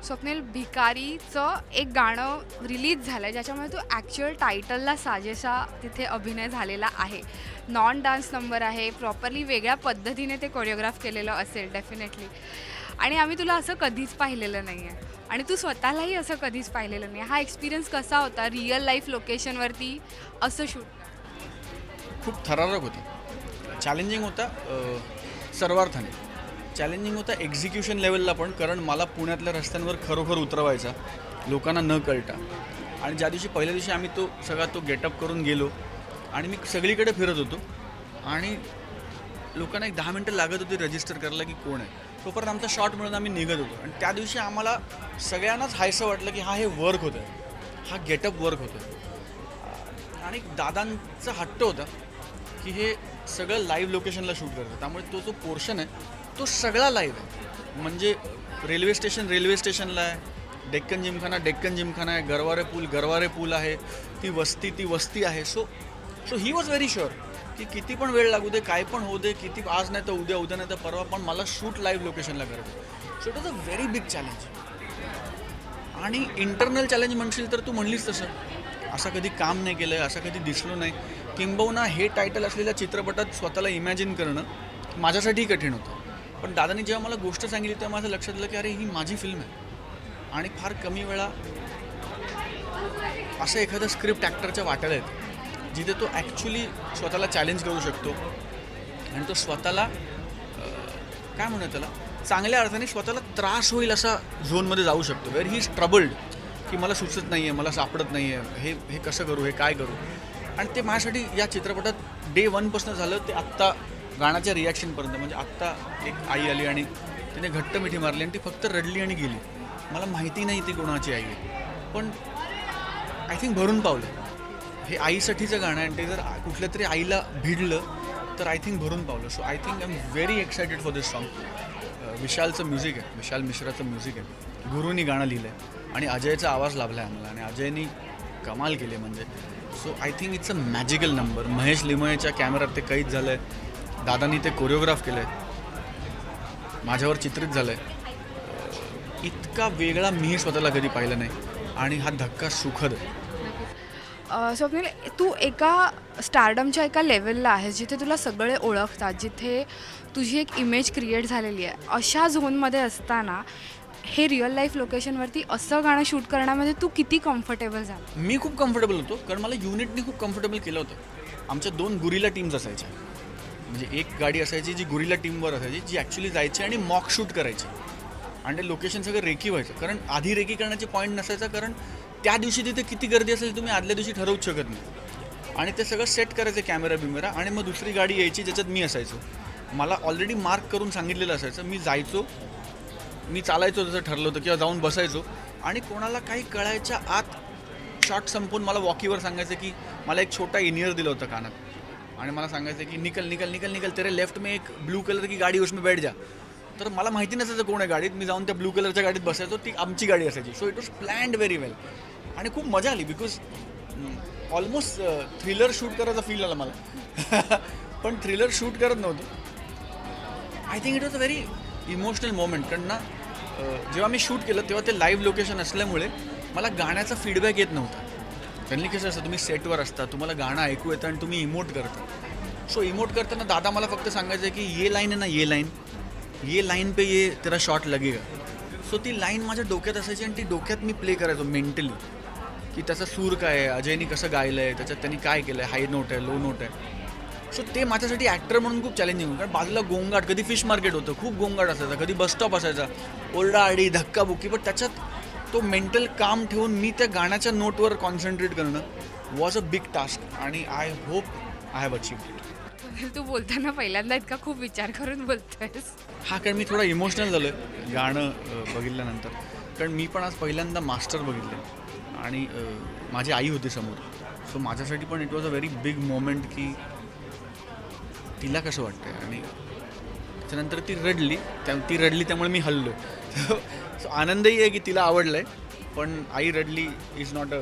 स्वप्नील, भिकारीचं एक गाणं रिलीज झालं आहे ज्याच्यामध्ये तो ॲक्च्युअल टायटलला साजेसा तिथे अभिनय झालेला आहे. नॉन डान्स नंबर आहे, प्रॉपरली वेगळ्या पद्धतीने ते कोरिओग्राफ केलेलं असेल डेफिनेटली. आणि आम्ही तुला असं कधीच पाहिलेलं नाही आहे आणि तू स्वतःलाही असं कधीच पाहिलेलं नाही. हा एक्सपिरियन्स कसा होता रिअल लाईफ लोकेशनवरती असं शूट? खूप थरारक होता, चॅलेंजिंग होता. सर्वार्थाने चॅलेंजिंग होता एक्झिक्युशन लेवलला पण, कारण मला पुण्यातल्या रस्त्यांवर खरोखर उतरवायचा लोकांना न कळता. आणि ज्या दिवशी पहिल्या दिवशी आम्ही तो गेटअप करून गेलो आणि मी सगळीकडे फिरत होतो आणि लोकांना एक 10 मिनटं लागत होती रजिस्टर करायला की कोण आहे. तोपर्यंत आमचा शॉट मिळून आम्ही निघत होतो आणि त्या दिवशी आम्हाला सगळ्यांनाच हायसं वाटलं की हे वर्क होतं आहे, हा गेटअप वर्क होतो आहे. आणि दादांचा हट्ट होता की हे सगळं लाईव्ह लोकेशनला शूट करतं, त्यामुळे तो जो पोर्शन आहे तो सगळा लाईव्ह आहे. म्हणजे रेल्वे स्टेशनला आहे, डेक्कन जिमखाना आहे, गरवारे पूल आहे, ती वस्ती आहे. So he was very sure की किती पण वेळ लागू दे, काय पण होऊ दे, किती आज नाही तर उद्या नाही तर परवा, पण मला शूट लाईव्ह लोकेशनला करायचं. So it was a very big challenge. आणि इंटरनल चॅलेंज म्हणशील तर तू म्हणलीस तसं, असं कधी काम नाही केलं आहे, असं कधी दिसलो नाही. किंबहुना हे टायटल असलेल्या चित्रपटात स्वतःला इमॅजिन करणं माझ्यासाठीही कठीण होतं. पण दादांनी जेव्हा मला गोष्ट सांगितली तेव्हा माझं लक्षात आलं की अरे ही माझी फिल्म आहे आणि फार कमी वेळा असं एखादं स्क्रिप्ट ॲक्टरच्या वाट्याला येतं जिथे तो ॲक्च्युली स्वतःला चॅलेंज करू शकतो आणि तो स्वतःला काय म्हणूया त्याला, चांगल्या अर्थाने स्वतःला त्रास होईल असा झोनमध्ये जाऊ शकतो. वेअर ही इज ट्रबल्ड की मला सुचत नाही आहे, मला सापडत नाही आहे, हे कसं करू, हे काय करू. आणि ते माझ्यासाठी या चित्रपटात डे 1पासून झालं ते आत्ता गाण्याच्या रिॲक्शनपर्यंत. म्हणजे आत्ता एक आई आली आणि तिने घट्ट मिठी मारली आणि ती फक्त रडली आणि गेली. मला माहिती नाही ती कोणाची आई आहे, पण आय थिंक भरून पावलं. हे आईसाठीचं गाणं आहे आणि ते जर कुठल्या तरी आईला भिडलं तर आय थिंक भरून पावलं. So I think I am very excited for this song. विशालचं म्युझिक आहे, विशाल मिश्राचं म्युझिक आहे, गुरुनी गाणं लिहिलं आहे आणि अजयचा आवाज लाभला आहे आम्हाला आणि अजयनी कमाल केली म्हणजे. So I think it's a magical number. Mahesh लिमयेच्या कॅमेऱ्यात ते कैद झालं आहे, दादानी ते कोरिओग्राफ केलं आहे, माझ्यावर चित्रित झालं आहे. इतका वेगळा मी स्वतःला कधी पाहिलं नाही आणि हा धक्का सुखद आहे. स्वप्नील, तू एका स्टारडमच्या एका लेवलला आहेस जिथे तुला सगळे ओळखतात, जिथे तुझी एक इमेज क्रिएट झालेली आहे. अशा झोनमध्ये असताना हे रिअल लाईफ लोकेशनवरती असं गाणं शूट करण्यामध्ये तू किती कम्फर्टेबल झाला? मी खूप कम्फर्टेबल होतो, कारण मला युनिटने खूप कम्फर्टेबल केलं होतं. आमच्या 2 गुरिला टीम्स असायच्या. म्हणजे एक गाडी असायची जी गुरिला टीमवर असायची, जी ॲक्च्युली जायची आणि मॉक शूट करायची आणि ते लोकेशन सगळं रेकी व्हायचं. कारण आधी रेकी करण्याची पॉईंट नसायचा, कारण त्या दिवशी तिथे किती गर्दी असेल तुम्ही आदल्या दिवशी ठरवूच शकत नाही. आणि ते सगळं सेट करायचं कॅमेरा आणि मग दुसरी गाडी यायची ज्याच्यात मी असायचो. मला ऑलरेडी मार्क करून सांगितलेलं असायचं. मी चालायचो जसं ठरलं होतं किंवा जाऊन बसायचो आणि कोणाला काही कळायच्या आत शॉट संपवून मला वॉकीवर सांगायचं की मला एक छोटा इनियर दिलं होतं कानात आणि मला सांगायचं की निकल तेरे लेफ्ट में एक ब्लू कलर की गाडी उसमें बैठ जा. तर मला माहिती नसायचं कोण आहे गाडीत. मी जाऊन त्या ब्लू कलरच्या गाडीत बसायचो, ती आमची गाडी असायची. So it was planned very well आणि खूप मजा आली बिकॉज ऑलमोस्ट थ्रिलर शूट करायचा फील आला मला. पण थ्रिलर शूट करत नव्हतो. I think it was a very emotional moment, कारण ना जेव्हा मी शूट केलं तेव्हा ते लाईव्ह लोकेशन असल्यामुळे मला गाण्याचा फीडबॅक येत नव्हता. त्यांनी कसं असतं, तुम्ही सेटवर असता, तुम्हाला गाणं ऐकू येतं आणि तुम्ही इमोट करता. सो इमोट करताना दादा मला फक्त सांगायचं की ये लाईन आहे ना, ये लाईन पे ये तेरा शॉट लगेगा. सो ती लाईन माझ्या डोक्यात असायची आणि ती डोक्यात मी प्ले करायचो मेंटली की त्याचा सूर काय आहे, अजयनी कसं गायलं आहे, त्याच्यात त्यांनी काय केलं आहे, हाय नोट आहे, लो नोट आहे. सो ते माझ्यासाठी ॲक्टर म्हणून खूप चॅलेंजिंग होतं, कारण बाजूला गोंगाट, कधी फिश मार्केट होतं, खूप गोंगाट असायचा, कधी बसस्टॉप असायचा, ओरडाआडी धक्काबुक्की. पण त्याच्यात तो मेंटल काम ठेवून मी त्या गाण्याच्या नोटवर कॉन्सन्ट्रेट करणं वॉज अ बिग टास्क आणि I hope I have achieved it. तू बोलताना पहिल्यांदा इतका खूप विचार करून बोलतोयस. हा, कारण मी थोडा इमोशनल झालो आहे गाणं बघितल्यानंतर. कारण मी पण आज पहिल्यांदा मास्टर बघितलं आणि माझी आई होती समोर. सो माझ्यासाठी पण it was a very big moment की तिला कसं वाटतं. आणि त्याच्यानंतर ती रडली त्यामुळे मी हललो. सो आनंदही आहे की तिला आवडलं आहे, पण आई रडली इज नॉट अ